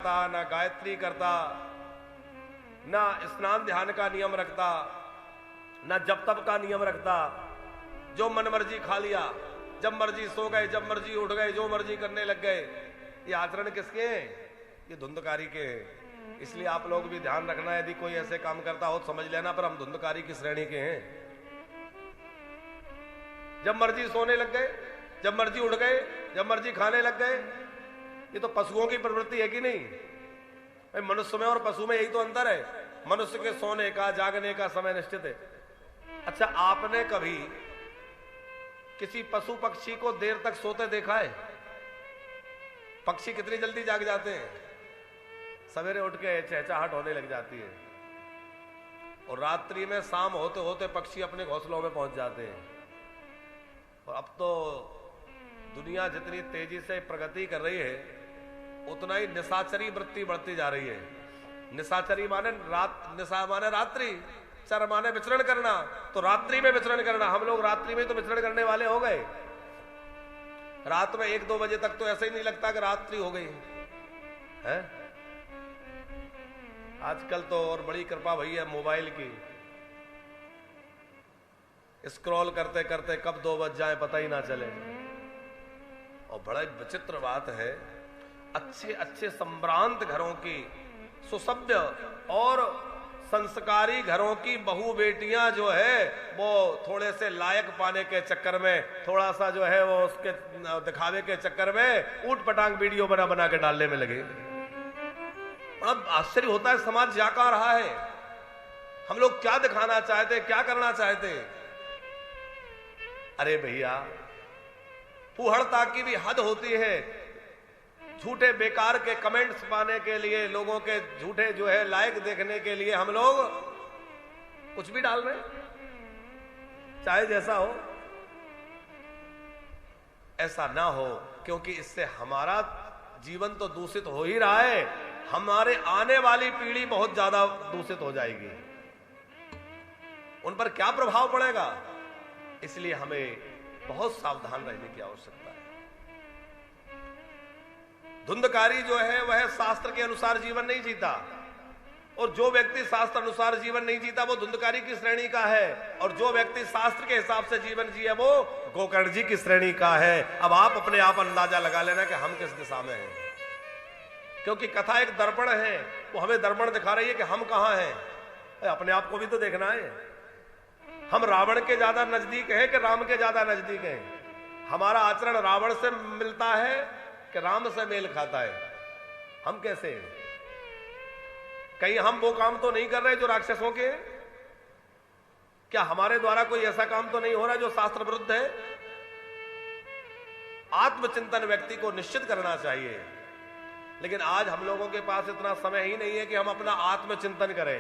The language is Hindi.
करता, ना गायत्री करता, ना स्नान ध्यान का नियम रखता, ना जप तप का नियम रखता, जो मन मर्जी खा लिया, जब मर्जी सो गए, जब मर्जी उठ गए, जो मर्जी करने लग गए, ये आचरण किसके हैं? ये धुंधकारी के हैं। इसलिए आप लोग भी ध्यान रखना, यदि कोई ऐसे काम करता हो तो समझ लेना, पर हम धुंधकारी की श्रेणी के हैं। जब मर्जी सोने लग गए, जब मर्जी उठ गए, जब मर्जी खाने लग गए, ये तो पशुओं की प्रवृत्ति है कि नहीं? भाई मनुष्य में और पशु में यही तो अंतर है, मनुष्य के सोने का जागने का समय निश्चित है। अच्छा, आपने कभी किसी पशु पक्षी को देर तक सोते देखा है? पक्षी कितनी जल्दी जाग जाते हैं, सवेरे उठ के चहचहाट होने लग जाती है, और रात्रि में शाम होते होते पक्षी अपने घोंसलों में पहुंच जाते हैं। और अब तो दुनिया जितनी तेजी से प्रगति कर रही है, उतना ही निशाचरी वृत्ति बढ़ती जा रही है। निशाचरी माने निशा माने रात्रि, चर माने विचरण करना, तो रात्रि में विचरण करना। हम लोग रात्रि में तो विचरण करने वाले हो गए। रात में 1-2 बजे तक तो ऐसे ही नहीं लगता कि रात्रि हो गई है। आजकल तो और बड़ी कृपा भई है मोबाइल की, स्क्रॉल करते करते कब 2 बज जाए पता ही ना चले। और बड़ा विचित्र बात है, अच्छे अच्छे संभ्रांत घरों की, सुसभ्य और संस्कारी घरों की बहू बेटियां जो है, वो थोड़े से लायक पाने के चक्कर में, थोड़ा सा जो है वो उसके दिखावे के चक्कर में ऊट पटांग वीडियो बना बना के डालने में लगे। बड़ा आश्चर्य होता है, समाज जा कहां रहा है? हम लोग क्या दिखाना चाहते, क्या करना चाहते? अरे भैया, फूहड़ता की भी हद होती है। झूठे बेकार के कमेंट्स पाने के लिए, लोगों के झूठे जो है लाइक देखने के लिए हम लोग कुछ भी डाल रहे हैं, चाहे जैसा हो। ऐसा ना हो, क्योंकि इससे हमारा जीवन तो दूषित हो ही रहा है, हमारे आने वाली पीढ़ी बहुत ज्यादा दूषित हो जाएगी। उन पर क्या प्रभाव पड़ेगा? इसलिए हमें बहुत सावधान रहने की आवश्यकता है। धुंधकारी जो है वह शास्त्र के अनुसार जीवन नहीं जीता, और जो व्यक्ति शास्त्र अनुसार जीवन नहीं जीता वो धुंधकारी की श्रेणी का है, और जो व्यक्ति शास्त्र के हिसाब से जीवन जिए वो गोकर्ण जी की श्रेणी का है। अब आप अपने आप अंदाजा लगा लेना कि हम किस दिशा में हैं, क्योंकि कथा एक दर्पण है, वो हमें दर्पण दिखा रही है कि हम कहां हैं। अपने आप को भी तो देखना है। हम रावण के ज्यादा नजदीक हैं कि राम के ज्यादा नजदीक हैं? हमारा आचरण रावण से मिलता है कि राम से मेल खाता है? हम कैसे हैं? कहीं हम वो काम तो नहीं कर रहे जो राक्षसों के हैं? क्या हमारे द्वारा कोई ऐसा काम तो नहीं हो रहा जो शास्त्र विरुद्ध है? आत्मचिंतन व्यक्ति को निश्चित करना चाहिए, लेकिन आज हम लोगों के पास इतना समय ही नहीं है कि हम अपना आत्मचिंतन करें।